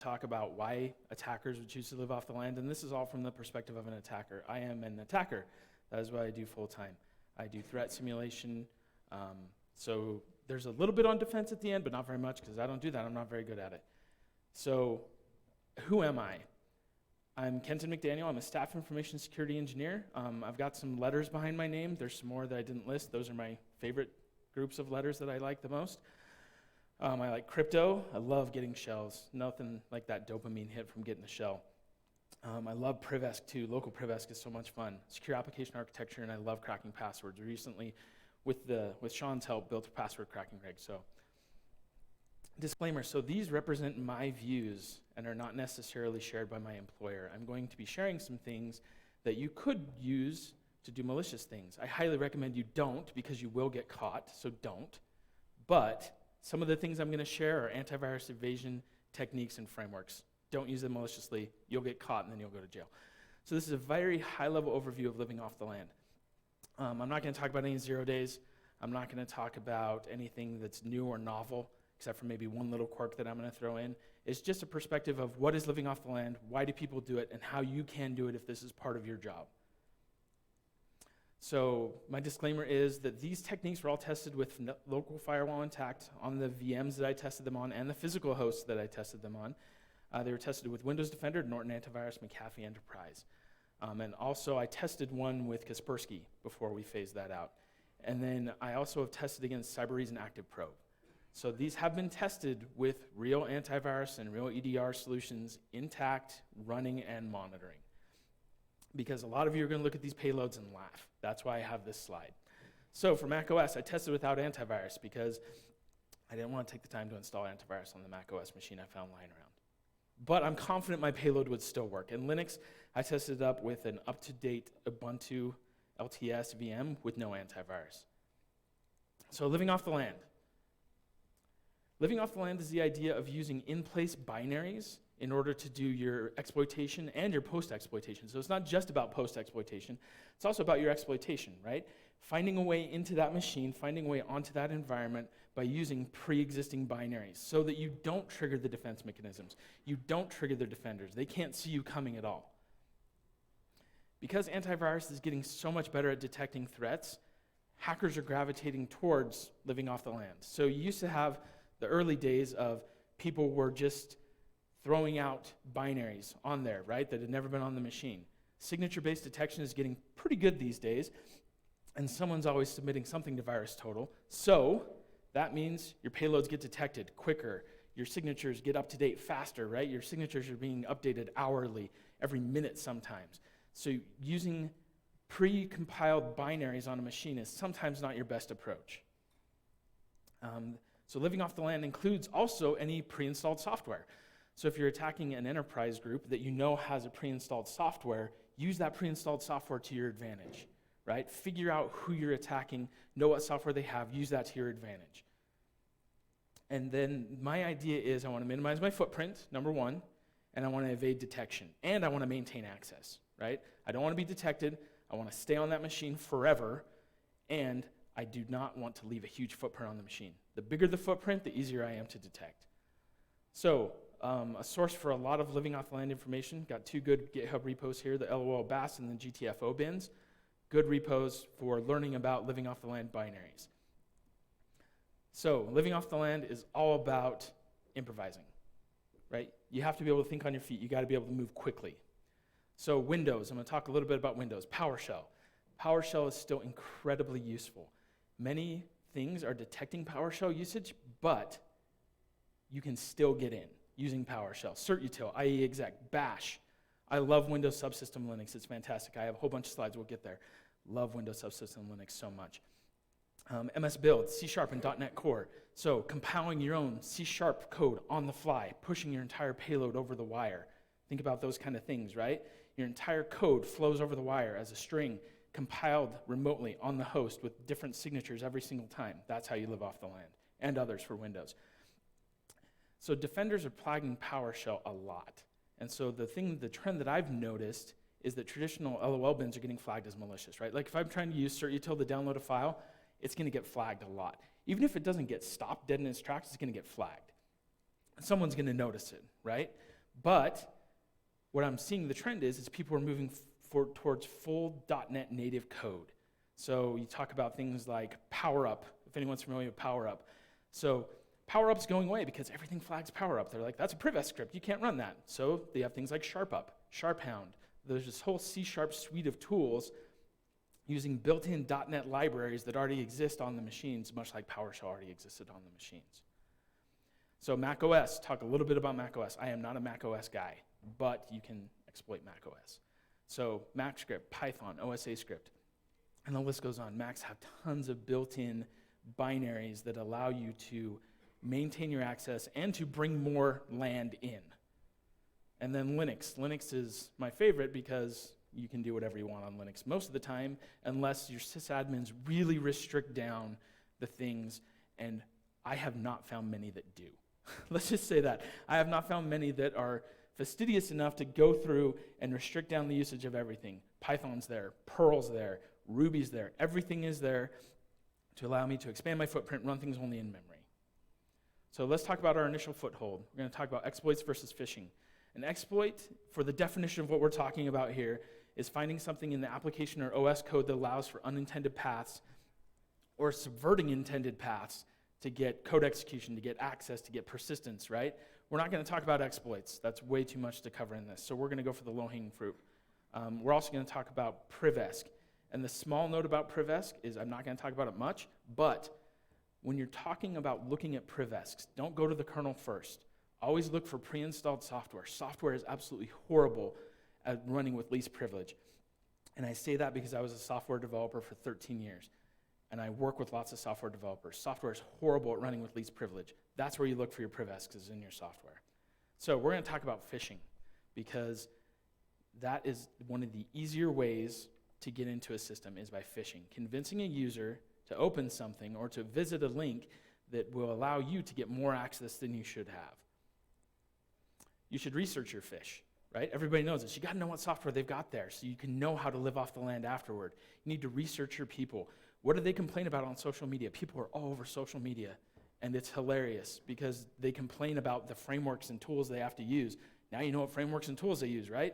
talk about why attackers would choose to live off the land, and this is all from the perspective of an attacker. I am an attacker. That is what I do full time. I do threat simulation, so there's a little bit on defense at the end, but not very much because I don't do that. I'm not very good at it. So who am I? I'm Kenton McDaniel. I'm a staff information security engineer. I've got some letters behind my name. There's some more that I didn't list. Those are my favorite groups of letters that I like the most. I like crypto. I love getting shells. Nothing like that dopamine hit from getting a shell. I love PrivEsk too. Local PrivEsk is so much fun. Secure application architecture, and I love cracking passwords. Recently, with Sean's help, built a password cracking rig. So, disclaimer, so these represent my views and are not necessarily shared by my employer. I'm going to be sharing some things that you could use to do malicious things. I highly recommend you don't, because you will get caught, so don't. But some of the things I'm going to share are antivirus evasion techniques and frameworks. Don't use them maliciously. You'll get caught and then you'll go to jail. So this is a very high-level overview of living off the land. I'm not going to talk about any 0 days. I'm not going to talk about anything that's new or novel, except for maybe one little quirk that I'm going to throw in. It's just a perspective of what is living off the land, why do people do it, and how you can do it if this is part of your job. So my disclaimer is that these techniques were all tested with local firewall intact on the VMs that I tested them on and the physical hosts that I tested them on. They were tested with Windows Defender, Norton Antivirus, McAfee Enterprise. And also I tested one with Kaspersky before we phased that out. And then I also have tested against CyberReason Active Probe. So these have been tested with real antivirus and real EDR solutions intact, running, and monitoring. Because a lot of you are going to look at these payloads and laugh. That's why I have this slide. So for macOS, I tested without antivirus because I didn't want to take the time to install antivirus on the macOS machine I found lying around. But I'm confident my payload would still work. In Linux, I tested it up with an up-to-date Ubuntu LTS VM with no antivirus. So living off the land. Living off the land is the idea of using in-place binaries in order to do your exploitation and your post-exploitation. So it's not just about post-exploitation, it's also about your exploitation, right? Finding a way into that machine, finding a way onto that environment by using pre-existing binaries so that you don't trigger the defense mechanisms. You don't trigger the defenders. They can't see you coming at all. Because antivirus is getting so much better at detecting threats, hackers are gravitating towards living off the land. So you used to have the early days of people were just throwing out binaries on there, right, that had never been on the machine. Signature-based detection is getting pretty good these days, and someone's always submitting something to VirusTotal. So that means your payloads get detected quicker, your signatures get up to date faster, right? Your signatures are being updated hourly, every minute sometimes. So using pre-compiled binaries on a machine is sometimes not your best approach. So living off the land includes also any pre-installed software. So if you're attacking an enterprise group that you know has a pre-installed software, use that pre-installed software to your advantage, right? Figure out who you're attacking, know what software they have, use that to your advantage. And then my idea is I want to minimize my footprint, number one, and I want to evade detection, and I want to maintain access, right? I don't want to be detected, I want to stay on that machine forever, and I do not want to leave a huge footprint on the machine. The bigger the footprint, the easier I am to detect. So, a source for a lot of living off the land information. Got two good GitHub repos here, the LOL BAS and the GTFO bins. Good repos for learning about living off the land binaries. So living off the land is all about improvising, right? You have to be able to think on your feet. You got to be able to move quickly. So Windows, I'm going to talk a little bit about Windows. PowerShell. PowerShell is still incredibly useful. Many things are detecting PowerShell usage, but you can still get in using PowerShell. CertUtil, IE-exec, Bash. I love Windows Subsystem Linux. It's fantastic. I have a whole bunch of slides. We'll get there. Love Windows Subsystem Linux so much. MS Build, C# and .NET Core. So compiling your own C# code on the fly, pushing your entire payload over the wire. Think about those kind of things, right? Your entire code flows over the wire as a string, compiled remotely on the host with different signatures every single time. That's how you live off the land, and others for Windows. So defenders are plaguing PowerShell a lot. And so the trend that I've noticed is that traditional LOL bins are getting flagged as malicious, right? Like if I'm trying to use CertUtil to download a file, it's going to get flagged a lot. Even if it doesn't get stopped dead in its tracks, it's going to get flagged. Someone's going to notice it, right? But what I'm seeing the trend is people are moving towards full .NET native code. So you talk about things like PowerUp, if anyone's familiar with PowerUp. So PowerUp's going away because everything flags PowerUp. They're like, that's a PrivS script, you can't run that. So they have things like SharpUp, SharpHound. There's this whole C# suite of tools using built-in .NET libraries that already exist on the machines, much like PowerShell already existed on the machines. So Mac OS, talk a little bit about Mac OS. I am not a Mac OS guy, but you can exploit Mac OS. So Mac script, Python, OSA script, and the list goes on. Macs have tons of built-in binaries that allow you to maintain your access and to bring more land in. And then Linux. Linux is my favorite because you can do whatever you want on Linux most of the time, unless your sysadmins really restrict down the things, and I have not found many that do. Let's just say that. I have not found many that are fastidious enough to go through and restrict down the usage of everything. Python's there, Perl's there, Ruby's there. Everything is there to allow me to expand my footprint, run things only in memory. So let's talk about our initial foothold. We're going to talk about exploits versus phishing. An exploit, for the definition of what we're talking about here, is finding something in the application or OS code that allows for unintended paths or subverting intended paths to get code execution, to get access, to get persistence, right? We're not going to talk about exploits. That's way too much to cover in this. So we're going to go for the low-hanging fruit. We're also going to talk about PrivEsc. And the small note about PrivEsc is I'm not going to talk about it much, but when you're talking about looking at PrivEscs, don't go to the kernel first. Always look for pre-installed software. Software is absolutely horrible at running with least privilege. And I say that because I was a software developer for 13 years. And I work with lots of software developers. Software is horrible at running with least privilege. That's where you look for your PrivEscs, is in your software. So we're going to talk about phishing, because that is one of the easier ways to get into a system, is by phishing. Convincing a user to open something or to visit a link that will allow you to get more access than you should have. You should research your phish, right? Everybody knows this. You got to know what software they've got there so you can know how to live off the land afterward. You need to research your people. What do they complain about on social media? People are all over social media, and it's hilarious because they complain about the frameworks and tools they have to use. Now you know what frameworks and tools they use, right?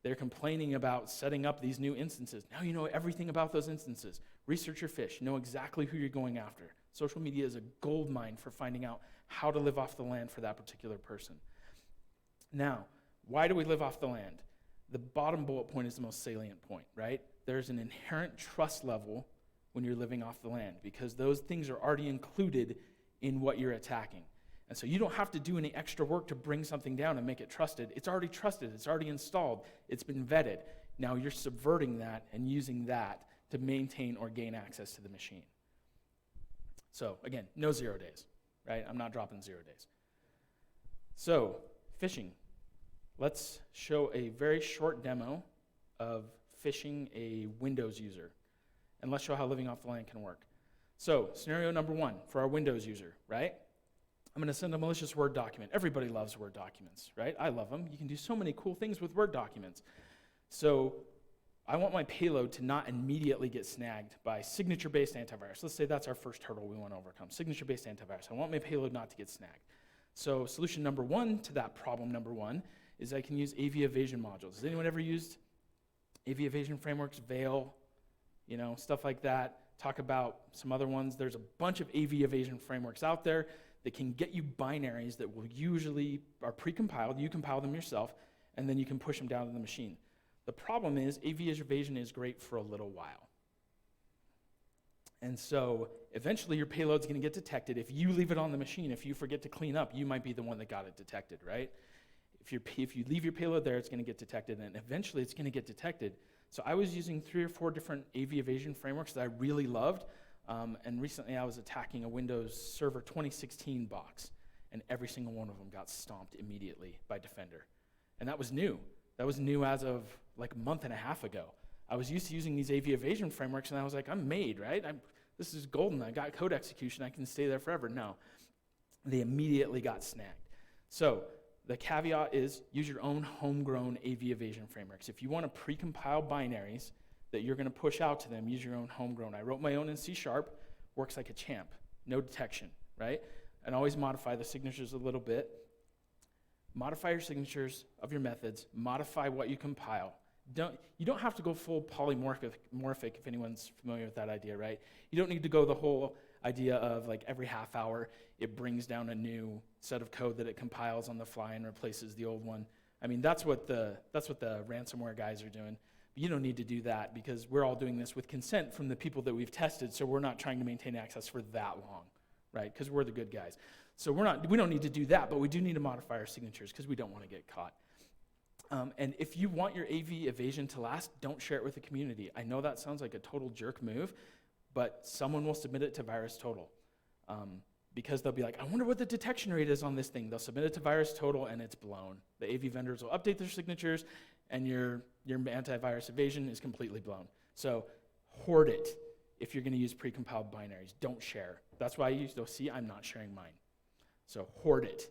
They're complaining about setting up these new instances. Now you know everything about those instances. Research your phish. Know exactly who you're going after. Social media is a gold mine for finding out how to live off the land for that particular person. Now, why do we live off the land? The bottom bullet point is the most salient point, right? There's an inherent trust level when you're living off the land, because those things are already included in what you're attacking. And so you don't have to do any extra work to bring something down and make it trusted. It's already trusted. It's already installed. It's been vetted. Now you're subverting that and using that to maintain or gain access to the machine. So again, no 0 days, right? I'm not dropping 0 days. So phishing. Let's show a very short demo of phishing a Windows user. And let's show how living off the land can work. So scenario number one for our Windows user, right? I'm going to send a malicious Word document. Everybody loves Word documents, right? I love them. You can do so many cool things with Word documents. So I want my payload to not immediately get snagged by signature-based antivirus. Let's say that's our first hurdle we want to overcome, signature-based antivirus. I want my payload not to get snagged. So solution number one to that problem number one is I can use AV evasion modules. Has anyone ever used AV evasion frameworks, Veil, stuff like that? Talk about some other ones. There's a bunch of AV evasion frameworks out there that can get you binaries that will usually are pre-compiled. You compile them yourself, and then you can push them down to the machine. The problem is AV evasion is great for a little while. And so eventually your payload's going to get detected. If you leave it on the machine, if you forget to clean up, you might be the one that got it detected, right? If you leave your payload there, it's going to get detected, and eventually it's going to get detected. So I was using 3 or 4 different AV evasion frameworks that I really loved, and recently I was attacking a Windows Server 2016 box, and every single one of them got stomped immediately by Defender. And that was new. That was new as of like a month and a half ago. I was used to using these AV evasion frameworks, and I was like, I'm made, right? This is golden. I got code execution. I can stay there forever. No, they immediately got snagged. So the caveat is use your own homegrown AV evasion frameworks. If you want to pre-compile binaries that you're going to push out to them, use your own homegrown. I wrote my own in C#, works like a champ, no detection, right? And always modify the signatures a little bit. Modify your signatures of your methods, modify what you compile. You don't have to go full polymorphic if anyone's familiar with that idea, right? You don't need to go the whole idea of like every half hour it brings down a new set of code that it compiles on the fly and replaces the old one. I mean, that's what the ransomware guys are doing. But you don't need to do that because we're all doing this with consent from the people that we've tested, so we're not trying to maintain access for that long, right? Because we're the good guys. So we don't need to do that, but we do need to modify our signatures because we don't want to get caught. And if you want your AV evasion to last, don't share it with the community. I know that sounds like a total jerk move, but someone will submit it to VirusTotal. Because they'll be like, I wonder what the detection rate is on this thing. They'll submit it to VirusTotal and it's blown. The AV vendors will update their signatures and your antivirus evasion is completely blown. So hoard it if you're gonna use precompiled binaries. Don't share. That's why you'll see I'm not sharing mine. So hoard it.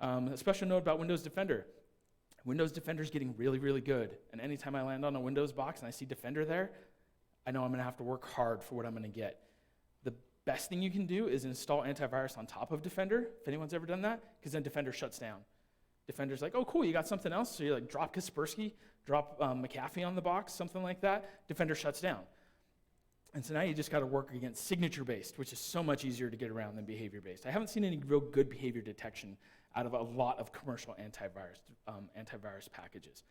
A special note about Windows Defender. Windows Defender is getting really, really good. And anytime I land on a Windows box and I see Defender there, I know I'm gonna have to work hard for what I'm gonna get. The best thing you can do is install antivirus on top of Defender, if anyone's ever done that, because then Defender shuts down. Defender's like, oh cool, you got something else? So you like drop Kaspersky, drop McAfee on the box, something like that, Defender shuts down. And so now you just gotta work against signature-based, which is so much easier to get around than behavior-based. I haven't seen any real good behavior detection out of a lot of commercial antivirus packages.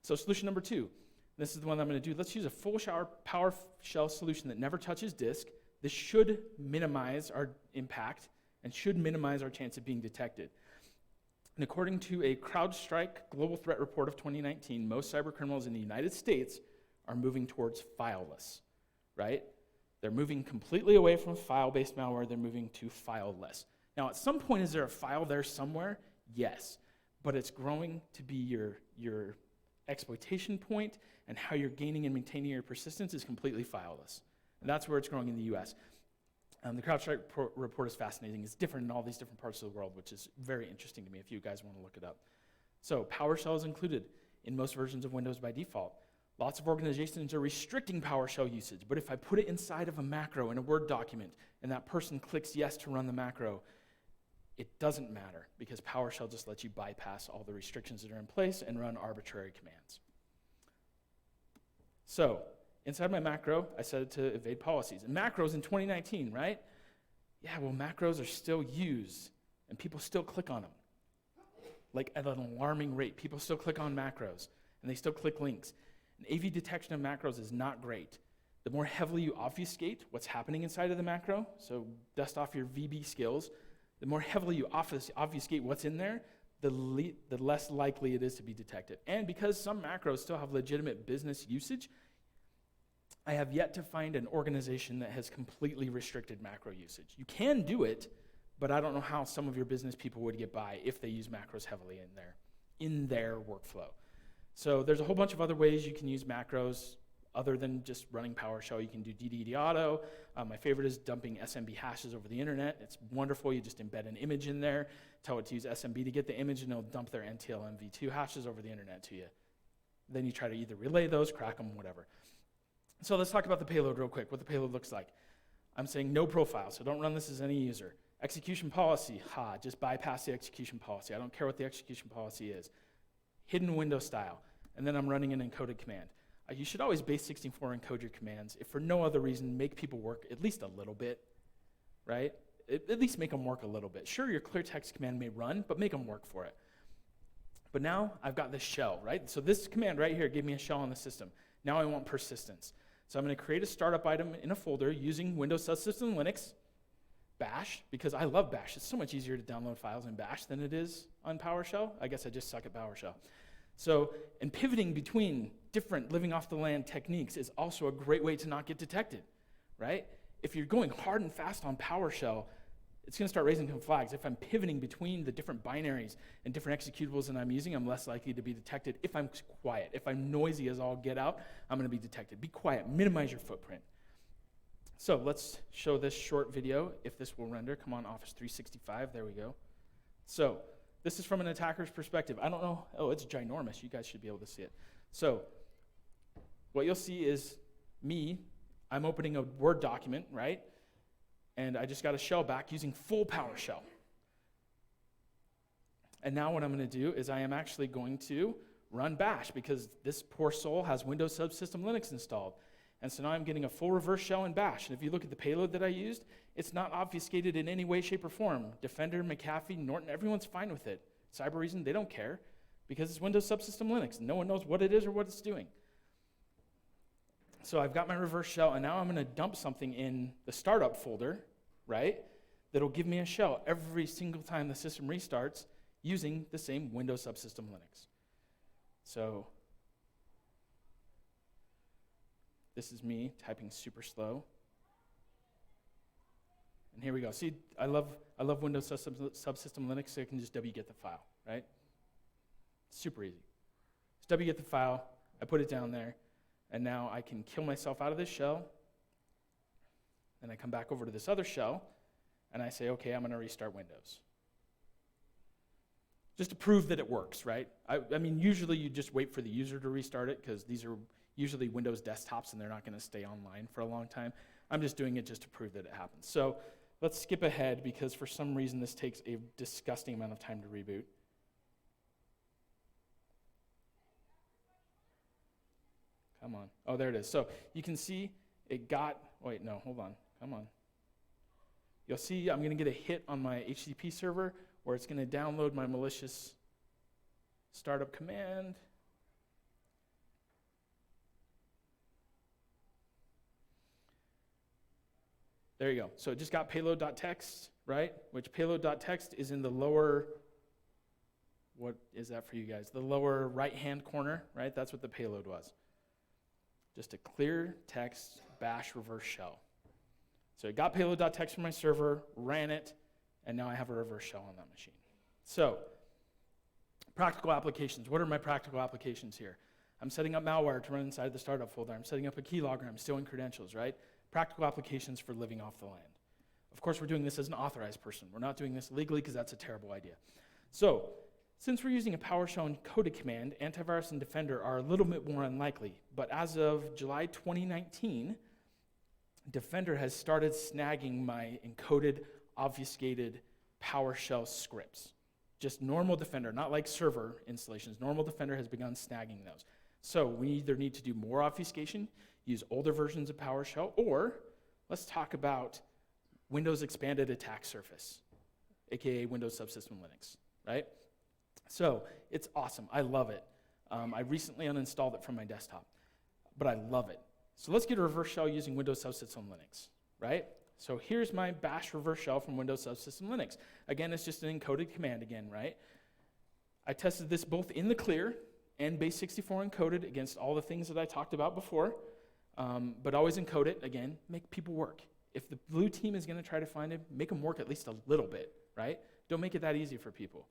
So solution number 2, this is the one I'm gonna do. Let's use a full PowerShell solution that never touches disk. This should minimize our impact and should minimize our chance of being detected. And according to a CrowdStrike Global Threat Report of 2019, most cybercriminals in the United States are moving towards fileless, right? They're moving completely away from file-based malware. They're moving to fileless. Now, at some point, is there a file there somewhere? Yes, but it's growing to be your exploitation point, and how you're gaining and maintaining your persistence is completely fileless. And that's where it's growing in the US. The CrowdStrike report is fascinating. It's different in all these different parts of the world, which is very interesting to me if you guys want to look it up. So PowerShell is included in most versions of Windows by default. Lots of organizations are restricting PowerShell usage, but if I put it inside of a macro in a Word document and that person clicks yes to run the macro, it doesn't matter because PowerShell just lets you bypass all the restrictions that are in place and run arbitrary commands. So inside my macro, I set it to evade policies. And macros in 2019, right? Yeah, well, macros are still used, and people still click on them. Like at an alarming rate, people still click on macros, and they still click links. And AV detection of macros is not great. The more heavily you obfuscate what's happening inside of the macro, so dust off your VB skills, the more heavily you obfuscate what's in there, the less likely it is to be detected. And because some macros still have legitimate business usage, I have yet to find an organization that has completely restricted macro usage. You can do it, but I don't know how some of your business people would get by if they use macros heavily in their workflow. So there's a whole bunch of other ways you can use macros other than just running PowerShell. You can do DDD auto. My favorite is dumping SMB hashes over the internet. It's wonderful. You just embed an image in there, tell it to use SMB to get the image, and it'll dump their NTLM v2 hashes over the internet to you. Then you try to either relay those, crack them, whatever. So let's talk about the payload real quick, what the payload looks like. I'm saying no profile, so don't run this as any user. Execution policy, just bypass the execution policy. I don't care what the execution policy is. Hidden window style, and then I'm running an encoded command. You should always base64 encode your commands. If for no other reason, make people work at least a little bit, right? At least make them work a little bit. Sure, your clear text command may run, but make them work for it. But now I've got this shell, right? So this command right here gave me a shell on the system. Now I want persistence. So I'm going to create a startup item in a folder using Windows Subsystem Linux, Bash, because I love Bash. It's so much easier to download files in Bash than it is on PowerShell. I guess I just suck at PowerShell. So, and pivoting between different living off the land techniques is also a great way to not get detected, right? If you're going hard and fast on PowerShell, it's going to start raising some flags. If I'm pivoting between the different binaries and different executables that I'm using, I'm less likely to be detected. If I'm quiet, if I'm noisy as all get out, I'm going to be detected. Be quiet, minimize your footprint. So let's show this short video, if this will render. Come on, Office 365, there we go. So this is from an attacker's perspective. I don't know, oh, it's ginormous. You guys should be able to see it. So what you'll see is me, I'm opening a Word document, right? And I just got a shell back using full PowerShell. And now what I'm going to do is I am actually going to run bash, because this poor soul has Windows Subsystem Linux installed. And so now I'm getting a full reverse shell in bash. And if you look at the payload that I used, it's not obfuscated in any way, shape, or form. Defender, McAfee, Norton, everyone's fine with it. Cybereason, they don't care, because it's Windows Subsystem Linux. No one knows what it is or what it's doing. So I've got my reverse shell, and now I'm going to dump something in the startup folder, right, that'll give me a shell every single time the system restarts using the same Windows Subsystem Linux. So this is me typing super slow. And here we go. See, I love Windows Subsystem Linux, so I can just wget the file, right? Super easy. Just wget the file, I put it down there, and now I can kill myself out of this shell. Then I come back over to this other shell, and I say, okay, I'm going to restart Windows. Just to prove that it works, right? I mean, usually you just wait for the user to restart it, because these are usually Windows desktops and they're not going to stay online for a long time. I'm just doing it just to prove that it happens. So let's skip ahead, because for some reason this takes a disgusting amount of time to reboot. Come on. Oh, there it is. So you can see it got, wait, no, hold on. Come on. You'll see I'm going to get a hit on my HTTP server, where it's going to download my malicious startup command. There you go. So it just got payload.txt, right? Which payload.txt is in the lower, what is that for you guys? The lower right-hand corner, right? That's what the payload was. Just a clear text bash reverse shell. So it got payload.txt from my server, ran it, and now I have a reverse shell on that machine. So, practical applications. What are my practical applications here? I'm setting up malware to run inside the startup folder. I'm setting up a keylogger. I'm stealing credentials, right? Practical applications for living off the land. Of course, we're doing this as an authorized person. We're not doing this legally, because that's a terrible idea. So, since we're using a PowerShell encoded command, antivirus and defender are a little bit more unlikely. But as of July 2019, Defender has started snagging my encoded, obfuscated PowerShell scripts. Just normal Defender, not like server installations. Normal Defender has begun snagging those. So we either need to do more obfuscation, use older versions of PowerShell, or let's talk about Windows Expanded Attack Surface, aka Windows Subsystem Linux, right? So it's awesome. I love it. I recently uninstalled it from my desktop, but I love it. So let's get a reverse shell using Windows Subsystem Linux, right? So here's my bash reverse shell from Windows Subsystem Linux. Again, it's just an encoded command again, right? I tested this both in the clear and base64 encoded against all the things that I talked about before, but always encode it, again, make people work. If the blue team is going to try to find it, make them work at least a little bit, right? Don't make it that easy for people.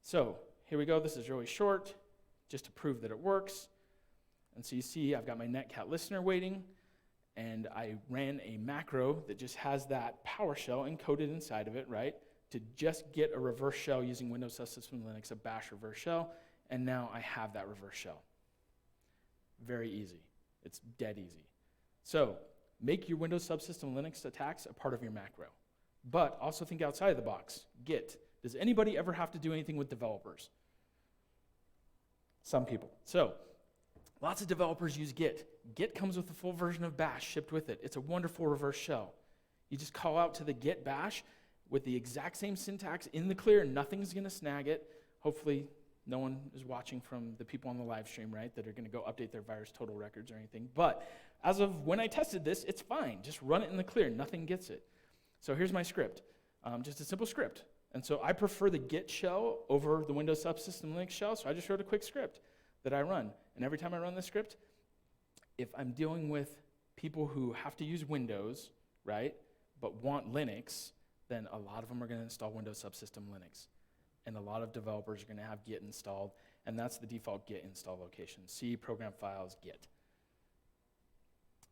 So here we go. This is really short, just to prove that it works. And so you see I've got my netcat listener waiting, and I ran a macro that just has that PowerShell encoded inside of it, right, to just get a reverse shell using Windows Subsystem Linux, a bash reverse shell, and now I have that reverse shell. Very easy. It's dead easy. So make your Windows Subsystem Linux attacks a part of your macro, but also think outside of the box. Git. Does anybody ever have to do anything with developers? Some people. So lots of developers use Git. Git comes with a full version of bash shipped with it. It's a wonderful reverse shell. You just call out to the git bash with the exact same syntax in the clear. Nothing's going to snag it. Hopefully no one is watching from the people on the live stream, right, that are going to go update their virus total records or anything. But as of when I tested this, it's fine. Just run it in the clear. Nothing gets it. So here's my script. Just a simple script. And so I prefer the Git shell over the Windows Subsystem Linux shell, so I just wrote a quick script that I run. And every time I run this script, if I'm dealing with people who have to use Windows, right, but want Linux, then a lot of them are going to install Windows Subsystem Linux. And a lot of developers are going to have Git installed, and that's the default Git install location. C, program files, Git.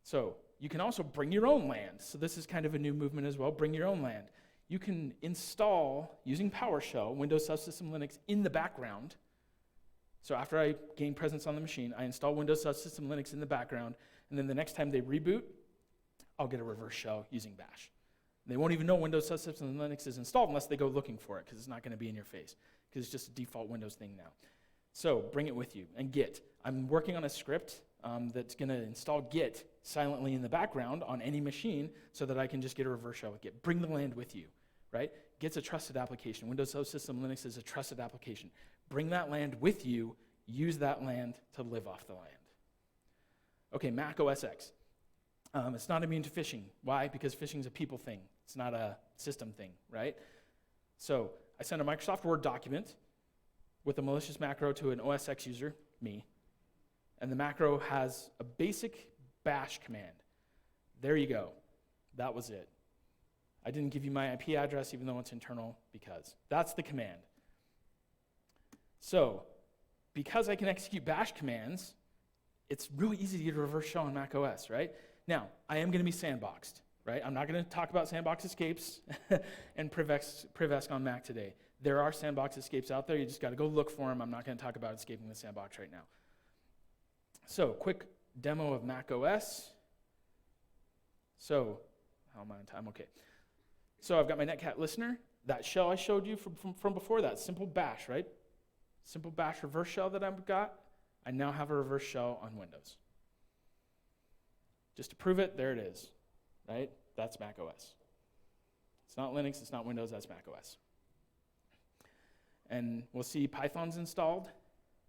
So you can also bring your own land. So this is kind of a new movement as well, bring your own land. You can install, using PowerShell, Windows Subsystem Linux in the background. So after I gain presence on the machine, I install Windows Subsystem Linux in the background, and then the next time they reboot, I'll get a reverse shell using bash. They won't even know Windows Subsystem Linux is installed unless they go looking for it, because it's not going to be in your face, because it's just a default Windows thing now. So bring it with you. And Git. I'm working on a script that's going to install Git silently in the background on any machine so that I can just get a reverse shell with Git. Bring the land with you, right? Git's a trusted application. Windows Subsystem Linux is a trusted application. Bring that land with you. Use that land to live off the land. Okay, Mac OS X. It's not immune to phishing. Why? Because phishing is a people thing. It's not a system thing, right? So I sent a Microsoft Word document with a malicious macro to an OS X user, me, and the macro has a basic bash command. There you go. That was it. I didn't give you my IP address even though it's internal, because that's the command. So because I can execute bash commands, it's really easy to get a reverse shell on Mac OS, right? Now, I am going to be sandboxed, right? I'm not going to talk about Sandbox Escapes and PrivEsc on Mac today. There are Sandbox Escapes out there. You just got to go look for them. I'm not going to talk about escaping the sandbox right now. So, quick demo of Mac OS. So, how am I on time? Okay. So, I've got my netcat listener. That shell I showed you from before, that simple bash, right? Simple bash reverse shell that I've got. I now have a reverse shell on Windows. Just to prove it, there it is, right? That's Mac OS. It's not Linux, it's not Windows, that's Mac OS. And we'll see Python's installed.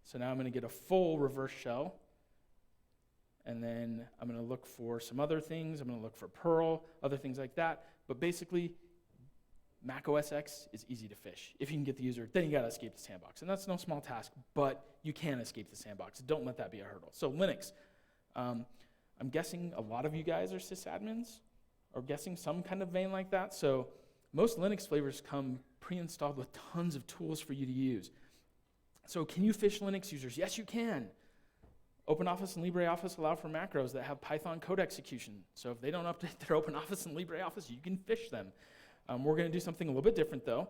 So now I'm going to get a full reverse shell. And then I'm going to look for some other things. I'm going to look for Perl, other things like that. But basically, Mac OS X is easy to phish. If you can get the user, then you got to escape the sandbox. And that's no small task, but you can escape the sandbox. Don't let that be a hurdle. So Linux. I'm guessing a lot of you guys are sysadmins, or guessing some kind of vein like that. So most Linux flavors come pre-installed with tons of tools for you to use. So can you phish Linux users? Yes, you can. OpenOffice and LibreOffice allow for macros that have Python code execution. So if they don't update their OpenOffice and LibreOffice, you can phish them. We're going to do something a little bit different, though.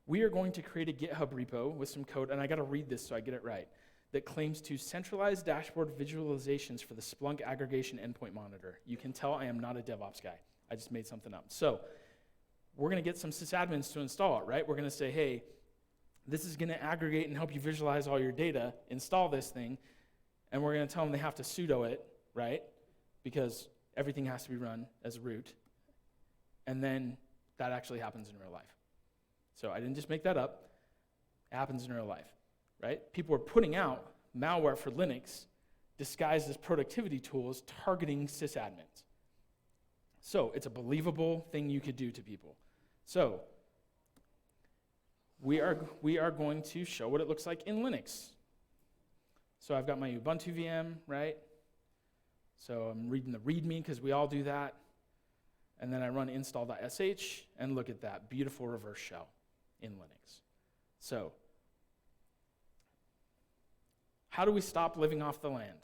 We are going to create a GitHub repo with some code, and I got to read this so I get it right, that claims to centralize dashboard visualizations for the Splunk aggregation endpoint monitor. You can tell I am not a DevOps guy. I just made something up. So we're going to get some sysadmins to install it, right? We're going to say, hey, this is going to aggregate and help you visualize all your data. Install this thing. And we're going to tell them they have to sudo it, right? Because everything has to be run as root. And then that actually happens in real life. So I didn't just make that up. It happens in real life. Right? People are putting out malware for Linux disguised as productivity tools targeting sysadmins. So it's a believable thing you could do to people. So we are going to show what it looks like in Linux. So I've got my Ubuntu VM, right? So I'm reading the README because we all do that. And then I run install.sh, and look at that beautiful reverse shell in Linux. So how do we stop living off the land?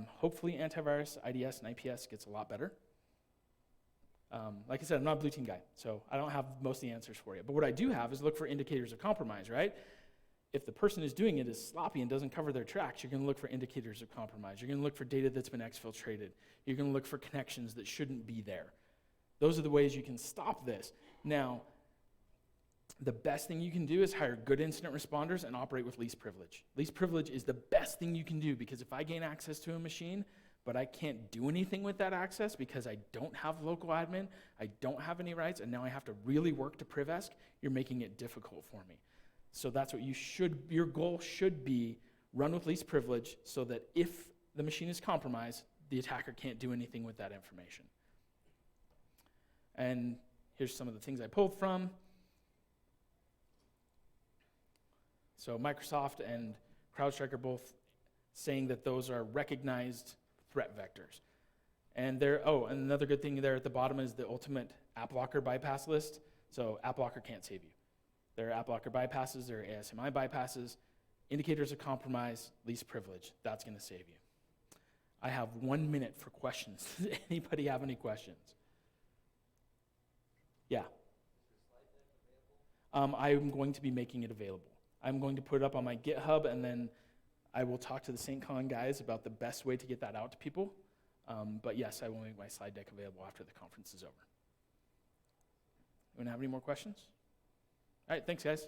Hopefully antivirus, IDS, and IPS gets a lot better. Like I said, I'm not a blue team guy, so I don't have most of the answers for you. But what I do have is look for indicators of compromise, right? If the person who's doing it is sloppy and doesn't cover their tracks, you're going to look for indicators of compromise. You're going to look for data that's been exfiltrated. You're going to look for connections that shouldn't be there. Those are the ways you can stop this. Now, the best thing you can do is hire good incident responders and operate with least privilege. Least privilege is the best thing you can do, because if I gain access to a machine, but I can't do anything with that access because I don't have local admin, I don't have any rights, and now I have to really work to PrivEsc, you're making it difficult for me. So that's what your goal should be, run with least privilege so that if the machine is compromised, the attacker can't do anything with that information. And here's some of the things I pulled from. So Microsoft and CrowdStrike are both saying that those are recognized threat vectors. And and another good thing there at the bottom is the ultimate app blocker bypass list. So app blocker can't save you. There are app blocker bypasses, there are ASMI bypasses, indicators of compromise, least privilege. That's going to save you. I have 1 minute for questions. Does anybody have any questions? Yeah. I'm going to be making it available. I'm going to put it up on my GitHub, and then I will talk to the SAINTCON guys about the best way to get that out to people. But yes, I will make my slide deck available after the conference is over. Anyone have any more questions? All right, thanks, guys.